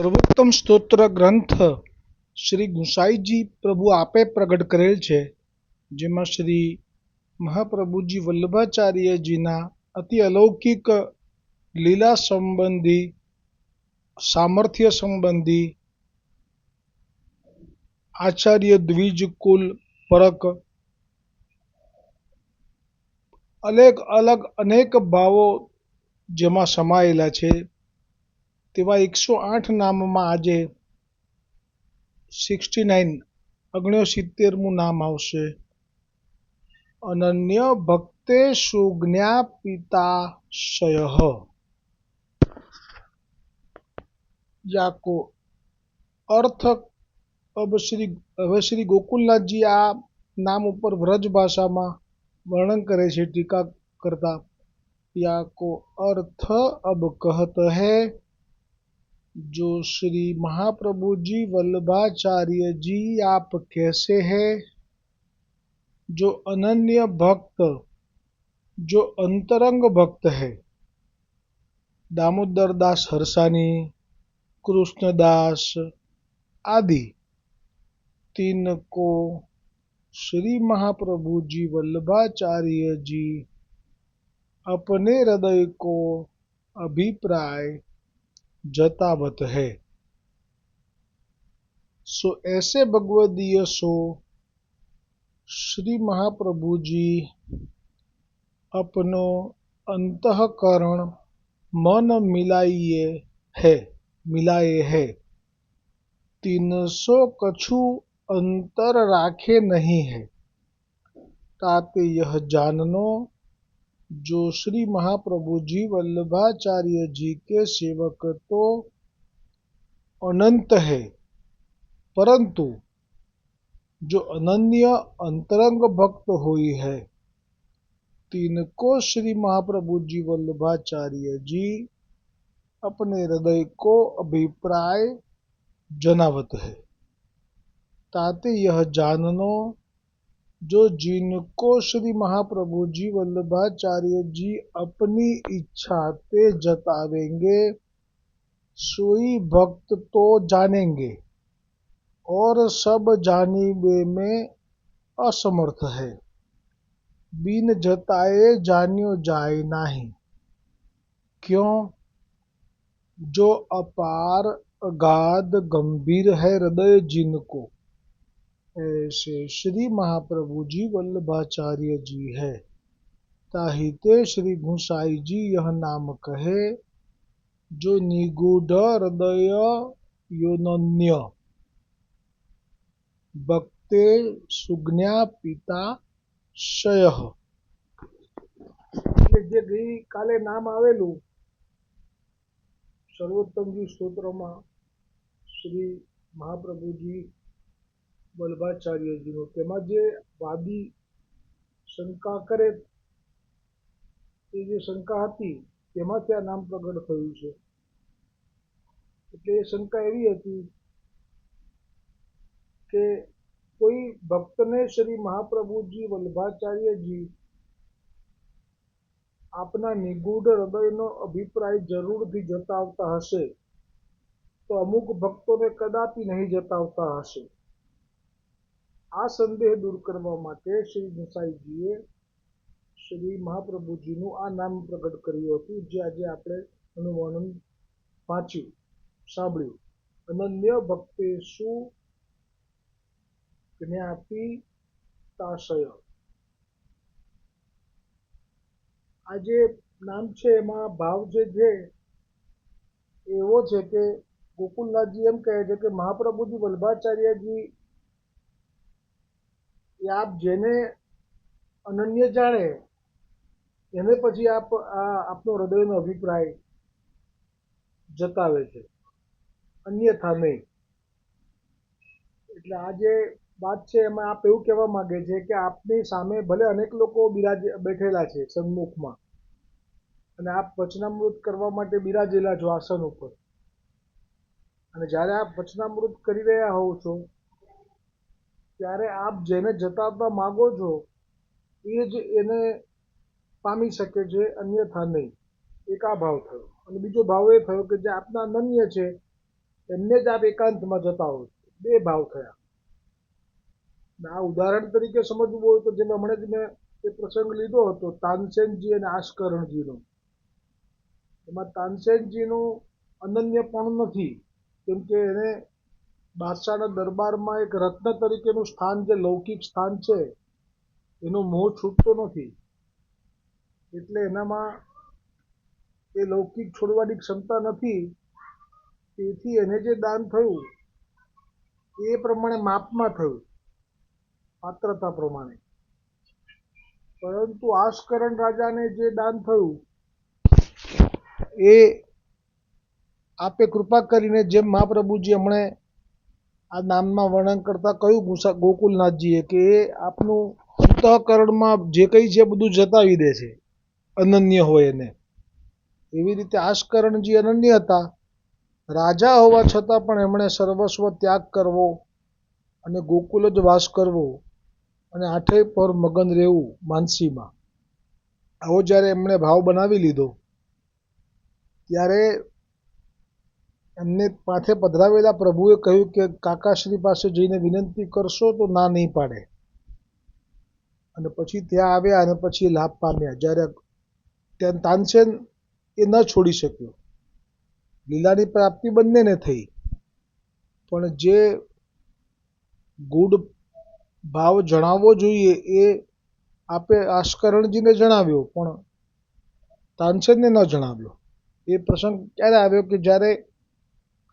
સર્વોત્તમ સ્તોત્ર ગ્રંથ શ્રી ગુસાઈજી પ્રભુ આપે પ્રગટ કરેલ છે, જેમાં શ્રી મહાપ્રભુજી વલ્લભાચાર્યજીના અતિ અલૌકિક લીલા સંબંધી, સામર્થ્ય સંબંધી, આચાર્ય દ્વિજ કુલ પરક અનેક ભાવો જેમાં સમાયેલા છે, તેવા 108 નામમાં આજે 69મું નામ આવશે. અનન્ય ભક્તેષુ જ્ઞાપિતાશયઃ. યાકો અર્થ હવે શ્રી ગોકુલનાથજી આ નામ ઉપર વ્રજ ભાષામાં વર્ણન કરે છે ટીકા કરતા. याको अर्थ अब कहत है, जो श्री महाप्रभु जी वल्लभाचार्य जी आप कैसे हैं, जो अनन्य भक्त, जो अंतरंग भक्त है. दामोदर दास हरसानी, कृष्णदास आदि तीन को श्री महाप्रभु जी वल्लभाचार्य जी अपने हृदय को अभिप्राय जतावत है. सो ऐसे भगवदीय सो श्री महाप्रभु जी अपनो अंतःकरण मन मिलाए है. 300 कछु अंतर राखे नहीं है. ताते यह जाननो, जो श्री महाप्रभु जी वल्लभाचार्य जी के सेवक तो अनंत है, परंतु जो अनन्य अंतरंग भक्त हुई है, तिनको श्री महाप्रभु जी वल्लभाचार्य जी अपने हृदय को अभिप्राय जनावत है. ताते यह जाननो, जो जिनको श्री महाप्रभु जी वल्लभाचार्य जी अपनी इच्छा ते जतावेंगे, सोई भक्त तो जानेंगे और सब जानिबे में असमर्थ है. बिन जताए जान्यो जाए नाही. क्यों? जो अपार अगाध गंभीर है हृदय जिनको, ऐसे श्री महाप्रभु जी वल्लभाचार्य जी है. ताहिते श्री गुसाई जी यह नाम कहे, जो निगूढ़ हृदय योनन्य भक्ते सुज्ञापिताशयઃ. જે ગઈકાલે નામ આવેલું સર્વોત્તમજી સ્તોત્રમાં શ્રી મહાપ્રભુજી વલ્લભાચાર્યજીનું, તેમાં જે વાદી શંકા કરે એ જે શંકા હતી તેમાંથી આ નામ પ્રગટ થયું છે. એટલે એ શંકા એવી હતી કે કોઈ ભક્તને શ્રી મહાપ્રભુજી વલ્લભાચાર્યજી આપના નિગૂઢ હૃદયનો અભિપ્રાય જરૂરથી જતાવતા હશે, તો અમુક ભક્તોને કદાપી નહીં જતાવતા હશે. આ સંદેહ દૂર કરવા માટે શ્રી ગુસાઈજીએ શ્રી મહાપ્રભુજીનું આ નામ પ્રગટ કર્યું હતું, જે આજે આપણે એનું વર્ણન વાંચ્યું, સાંભળ્યું. અનન્ય ભક્તેષુ જ્ઞાપિતાશય. આ જે નામ છે એમાં ભાવ જે છે એવો છે કે ગોકુલનાથજી એમ કહે છે કે મહાપ્રભુજી વલ્લભાચાર્યજી આપ જેને અનન્ય જાણે એને પછી આપનો હૃદયનો અભિપ્રાય જતાવે છે, અન્યથા નહીં. એટલે આ જે વાત છે એમાં આપ એવું કહેવા માંગે છે કે આપની સામે ભલે અનેક લોકો બેઠેલા છે સન્મુખમાં, અને આપ વચનામૃત કરવા માટે બિરાજેલા છો આસન ઉપર, અને જ્યારે આપ વચનામૃત કરી રહ્યા હોવ છો ત્યારે આપ જેને જતાવવા માગો છો એ જ એને પામી શકે છે, અન્યથા નહીં. એક આ ભાવ થયો. અને બીજો ભાવ એ થયો કે જે આપના અનન્ય છે એમને જ આપ એકાંતમાં જતા હો, બે ભાવ થયા. આ ઉદાહરણ તરીકે સમજવું હોય તો જેમ હમણાં જ મેં એ પ્રસંગ લીધો હતો તાનસેનજી અને આશ્કરણજીનો, એમાં તાનસેનજીનું અનન્યપણું નથી, કેમ કે એને બાદશાહના દરબારમાં એક રત્ન તરીકેનું સ્થાન, જે લૌકિક સ્થાન છે, એનો મોહ છૂટતો નથી. એટલે એનામાં એ લૌકિક છોડવાની ક્ષમતા નથી. તેથી એને જે દાન થયું એ પ્રમાણે માપમાં થયું, પાત્રતા પ્રમાણે. પરંતુ આશ્કરણ રાજાને જે દાન થયું એ આપે કૃપા કરીને, જેમ મહાપ્રભુજી હમણે આ નામમાં વર્ણન કરતા કહ્યું ગોકુલનાથજીએ, કે એ આપનું અંતઃકરણમાં જે કંઈ છે બધું જતાવી દે છે, અનન્ય હોય એને. એવી રીતે આશ્કરણજી અનન્ય હતા. રાજા હોવા છતાં પણ એમણે સર્વસ્વ ત્યાગ કરવો અને ગોકુલ જ વાસ કરવો અને આઠેય પર મગન રહેવું માનસીમાં, આવો જ્યારે એમણે ભાવ બનાવી લીધો, ત્યારે એમને માથે પધરાવેલા પ્રભુએ કહ્યું કે કાકાશ્રી પાસે જઈને વિનંતી કરશો તો ના નહીં પાડે. અને પછી ત્યાં આવ્યા અને પછી લાભ પામ્યા. જ્યારે ત્યાં તાનસેન એ ન છોડી શક્યો. લીલાની પ્રાપ્તિ બંનેને થઈ, પણ જે ગૂઢ ભાવ જણાવવો જોઈએ એ આપે આશ્કરણજીને જણાવ્યો, પણ તાનસેનને ન જણાવ્યો. એ પ્રસંગ ક્યારે આવ્યો કે જ્યારે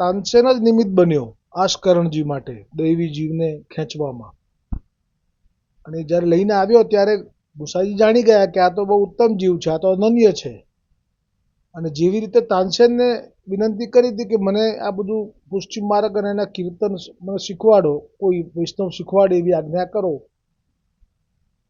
તાનસેન જ નિમિત્ત બન્યો આશ્કરણજી માટે દૈવી જીવને ખેંચવામાં. અને જ્યારે લઈને આવ્યો ત્યારે ગુસાઈજી જાણી ગયા કે આ તો બહુ ઉત્તમ જીવ છે, આ તો અનન્ય છે. અને જેવી રીતે તાનસેનને વિનંતી કરી હતી કે મને આ બધું પુષ્ટિ માર્ગ અને એના કીર્તન મને શીખવાડો, કોઈ વૈષ્ણવ શીખવાડે એવી આજ્ઞા કરો,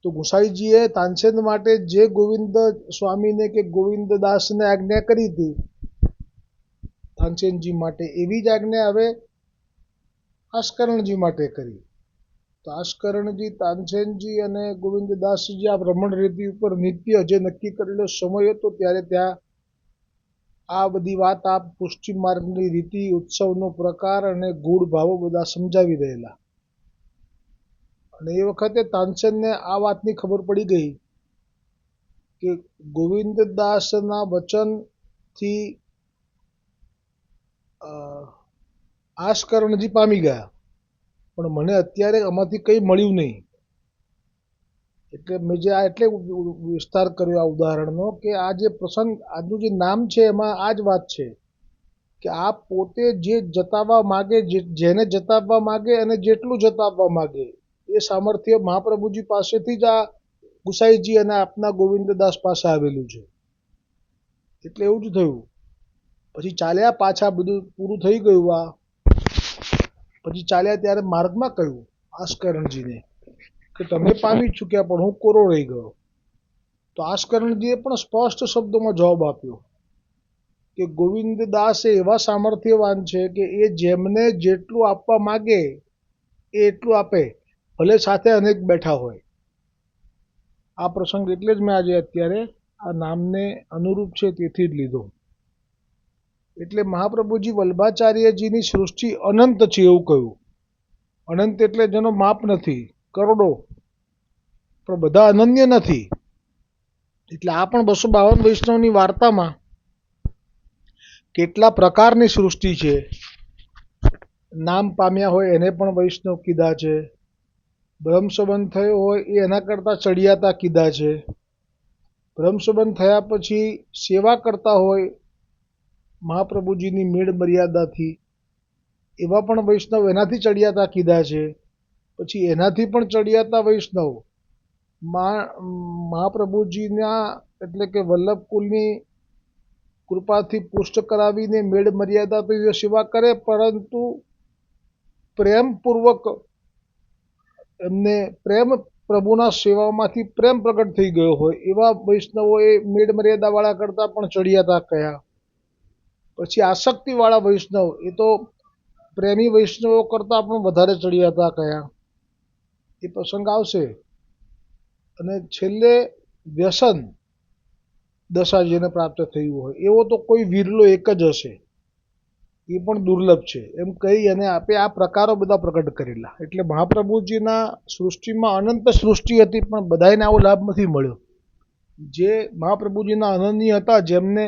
તો ગુસાઈજીએ તાનસેન માટે જે ગોવિંદ સ્વામીને કે ગોવિંદદાસને આજ્ઞા કરી હતી તાનસેનજી માટે, એવી જ આજ્ઞા હવે આશ્કરણજી માટે કરી. તો આશ્કરણજી, તાનસેનજી અને ગોવિંદદાસજી આ ભ્રમણ રીતિ ઉપર નિત્ય જે નક્કી કરેલો સમય હતો ત્યારે ત્યાં આ બધી વાત આ પુષ્ટિ માર્ગની રીતિ, ઉત્સવનો પ્રકાર અને ગૂઢ ભાવો બધા સમજાવી રહેલા. અને એ વખતે તાનસેનને આ વાતની ખબર પડી ગઈ કે ગોવિંદદાસના વચનથી આશ્કરણજી પામી ગયા, પણ મને અત્યારે આમાંથી કંઈ મળ્યું નહીં. એટલે મેં જે આ એટલે વિસ્તાર કર્યો આ ઉદાહરણનો, કે આ જે પ્રસંગ, આજનું જે નામ છે એમાં આ જ વાત છે કે આ પોતે જે જતાવવા માગે, જેને જતાવવા માગે અને જેટલું જતાવવા માગે એ સામર્થ્ય મહાપ્રભુજી પાસેથી જ આ ગુસાઈજી અને આપના ગોવિંદદાસ પાસે આવેલું છે. એટલે એવું જ થયું. પછી ચાલ્યા પાછા, બધું પૂરું થઈ ગયું. આ પછી ચાલ્યા ત્યારે માર્ગમાં કહ્યું આશ્કરણજીને કે તમે પામી ચૂક્યા પણ હું કોરો રહી ગયો. તો આશ્કરણજીએ પણ સ્પષ્ટ શબ્દોમાં જવાબ આપ્યો કે ગોવિંદદાસ એ એવા સામર્થ્યવાન છે કે એ જેમને જેટલું આપવા માગે એ એટલું આપે, ભલે સાથે અનેક બેઠા હોય. આ પ્રસંગ એટલે જ મેં આજે અત્યારે આ નામને અનુરૂપ છે તેથી જ લીધો. એટલે મહાપ્રભુજી વલ્ભાચાર્યજીની સૃષ્ટિ અનંત છે એવું કહ્યું. અનંત એટલે જેનો માપ નથી, કરોડો, પણ બધા અનન્ય નથી. એટલે આ પણ 252 વૈષ્ણવની વાર્તામાં કેટલા પ્રકારની સૃષ્ટિ છે. નામ પામ્યા હોય એને પણ વૈષ્ણવ કીધા છે, બ્રહ્મસંબંધ થયો હોય એ એના કરતાં ચડિયાતા કીધા છે, બ્રહ્મસંબંધ થયા પછી સેવા કરતા હોય મહાપ્રભુજીની મેળ મર્યાદાથી, એવા પણ વૈષ્ણવ એનાથી ચડિયાતા કીધા છે. પછી એનાથી પણ ચડિયાતા વૈષ્ણવ મહાપ્રભુજીના એટલે કે વલ્લભકુલની કૃપાથી પુષ્ટ કરાવીને મેળ મર્યાદાથી સેવા કરે, પરંતુ પ્રેમપૂર્વક એમને પ્રેમ પ્રભુના સેવામાંથી પ્રેમ પ્રગટ થઈ ગયો હોય એવા વૈષ્ણવો એ મેળ મર્યાદાવાળા કરતાં પણ ચડિયાતા કયા. પછી આસક્તિવાળા વૈષ્ણવ એ તો પ્રેમી વૈષ્ણવો કરતાં પણ વધારે ચડિયાતા કયા, એ પ્રસંગ આવશે. અને છેલ્લે વ્યસન દશા જેને પ્રાપ્ત થયું હોય એવો તો કોઈ વિરલો એક જ હશે. એ પણ દુર્લભ છે એમ કહી અને આપે આ પ્રકારો બધા પ્રગટ કરેલા. એટલે મહાપ્રભુજીના સૃષ્ટિમાં અનંત સૃષ્ટિ હતી, પણ બધાને આવો લાભ નથી મળ્યો. જે મહાપ્રભુજીના અનન્ય હતા, જેમને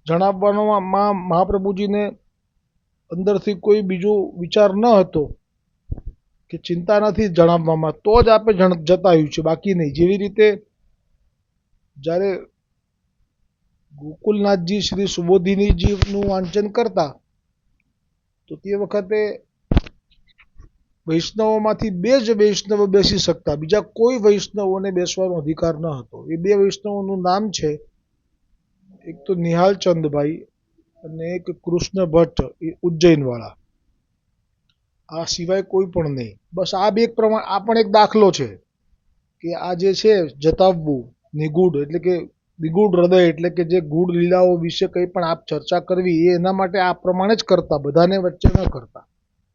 જણાવવામાં મહાપ્રભુજીને અંદરથી કોઈ બીજો વિચાર ન હતો કે ચિંતા નથી જણાવવામાં, તો જ આપે જતાવ્યું છે, બાકી નહીં. જેવી રીતે જ્યારે ગોકુલનાથજી શ્રી સુબોધિનીજીનું વાંચન કરતા, તો તે વખતે વૈષ્ણવોમાંથી બે જ વૈષ્ણવ બેસી શકતા, બીજા કોઈ વૈષ્ણવોને બેસવાનો અધિકાર ન હતો. એ બે વૈષ્ણવોનું નામ છે, એક તો નિહાલચંદભાઈ અને એક કૃષ્ણ ભટ્ટ, એ ઉજ્જૈનવાળા. આ સિવાય કોઈ પણ નહીં. બસ આ બે પ્રમાણ આ પણ એક દાખલો છે કે આ જે છે જતાવવું નિગૂઢ, એટલે કે નિગૂઢ હૃદય, એટલે કે જે ગૂઢ લીલાઓ વિશે કંઈ પણ આપ ચર્ચા કરવી એ એના માટે આ પ્રમાણે જ કરતા, બધાને વચ્ચે ન કરતા.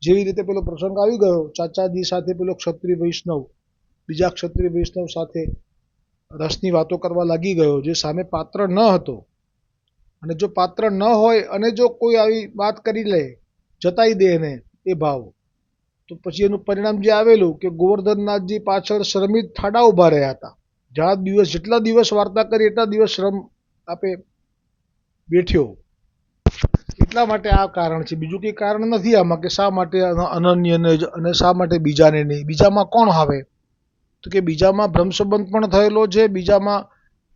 જેવી રીતે પેલો પ્રસંગ આવી ગયો, ચાચાજી સાથે પેલો ક્ષત્રિય વૈષ્ણવ બીજા ક્ષત્રિય વૈષ્ણવ સાથે રસની વાતો કરવા લાગી ગયો, જે સામે પાત્ર ન હતો. અને જો પાત્ર ન હોય અને જો કોઈ આવી વાત કરી લે, જતાઈ દે એને એ ભાવ, તો પછી એનું પરિણામ જે આવેલું કે ગોવર્ધનનાથજી પાછળ શ્રમિત ઠાડા ઊભા રહ્યા હતા. જેટલા દિવસ વાર્તા કરી એટલા દિવસ શ્રમ આપે બેઠ્યો. એટલા માટે આ કારણ છે, બીજું કંઈ કારણ નથી આમાં કે શા માટે અનન્યને જ અને શા માટે બીજાને નહીં. બીજામાં કોણ આવે? તો કે બીજામાં ભ્રમસંબંધ પણ થયેલો છે, બીજામાં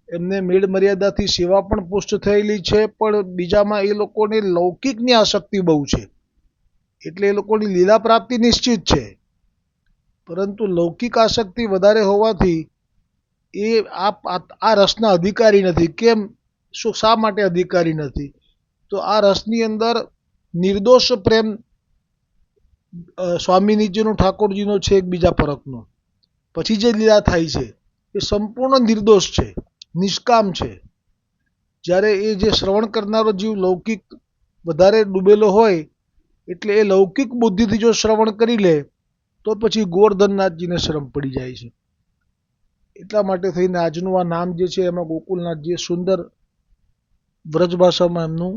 એમને મેળ મર્યાદાથી સેવા પણ પુષ્ટ થયેલી છે, પણ બીજામાં એ લોકોને લૌકિકની આસક્તિ બહુ છે. એટલે એ લોકોની લીલા પ્રાપ્તિ નિશ્ચિત છે, પરંતુ લૌકિક આસક્તિ વધારે હોવાથી એ આ રસના અધિકારી નથી. કેમ? શા માટે અધિકારી નથી? તો આ રસની અંદર નિર્દોષ પ્રેમ સ્વામીનીજીનો ઠાકોરજીનો છે એકબીજા પરકનો. પછી જે લીલા થાય છે એ સંપૂર્ણ નિર્દોષ છે, નિષ્કામ છે. જ્યારે એ જે શ્રવણ કરનારો જીવ લૌકિક વધારે ડૂબેલો હોય, એટલે એ લૌકિક બુદ્ધિથી જો શ્રવણ કરી લે તો પછી ગોવર્ધનનાથજીને શરમ પડી જાય છે. એટલા માટે થઈને આજનું આ નામ જે છે એમાં ગોકુલનાથજીએ સુંદર વ્રજ ભાષામાં એમનું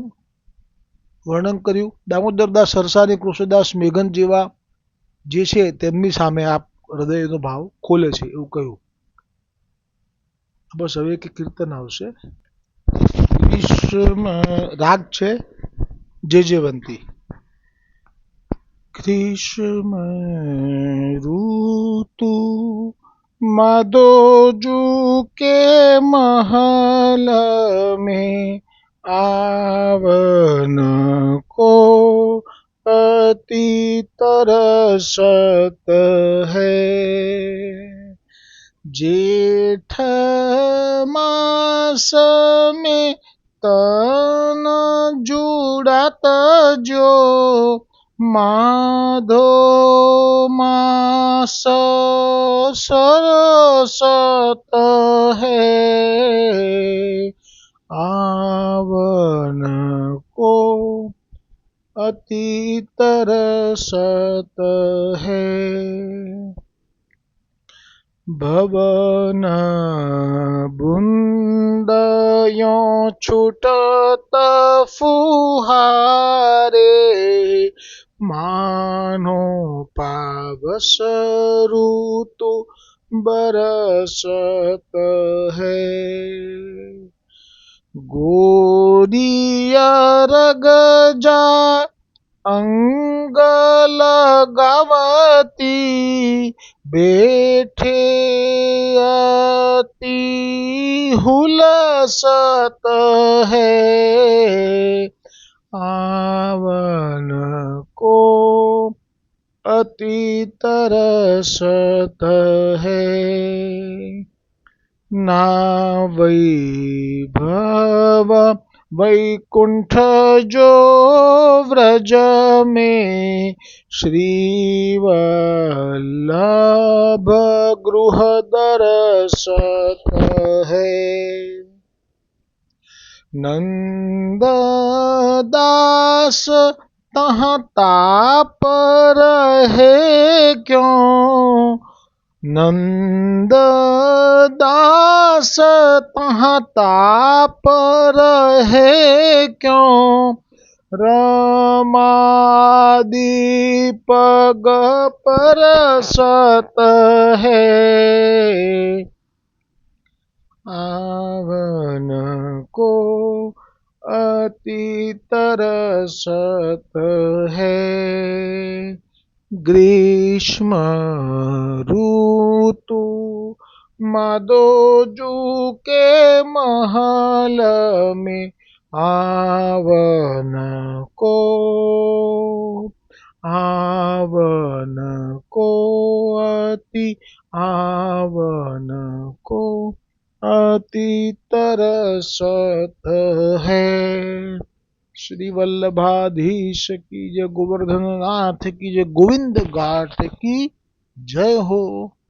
વર્ણન કર્યું. દામોદરદાસ સરસાની, કૃષ્ણદાસ મેઘન જેવા જે છે તેમની સામે આ હૃદયનો ભાવ ખોલે છે એવું કહ્યું. બસ હવે એક કીર્તન આવશે. રાગ છે જેજેવંતી. ग्रीष्म ऋतु माधोजू के महल में आवन को अति तरसत है। जेठ मास में तन जुड़ात जो माधो मास सरसत है। आवन को अति तरसत है। भवन बूंदयों छूटत फुहारे मानो पावस ऋतु बरसत है। गोरिया रग जा अंग लगावती बैठे अति हुलसत है। आवन को अति तरसत है। ना वैभव वैकुंठ जो व्रज में श्रीवल्लभ गृह दरसत है। नंददास तहाँ ताप रहे क्यों? नंददास तहाँ ताप रहे क्यों? रमादि पग परसत है, आवन को अति तरसत है। ग्रीष्म ऋतु मादोजू के महल में, आवन को अति तरसत है। श्री वल्लभाधीश की जय, गोवर्धन नाथ की जय, गोविंद घाट की जय हो।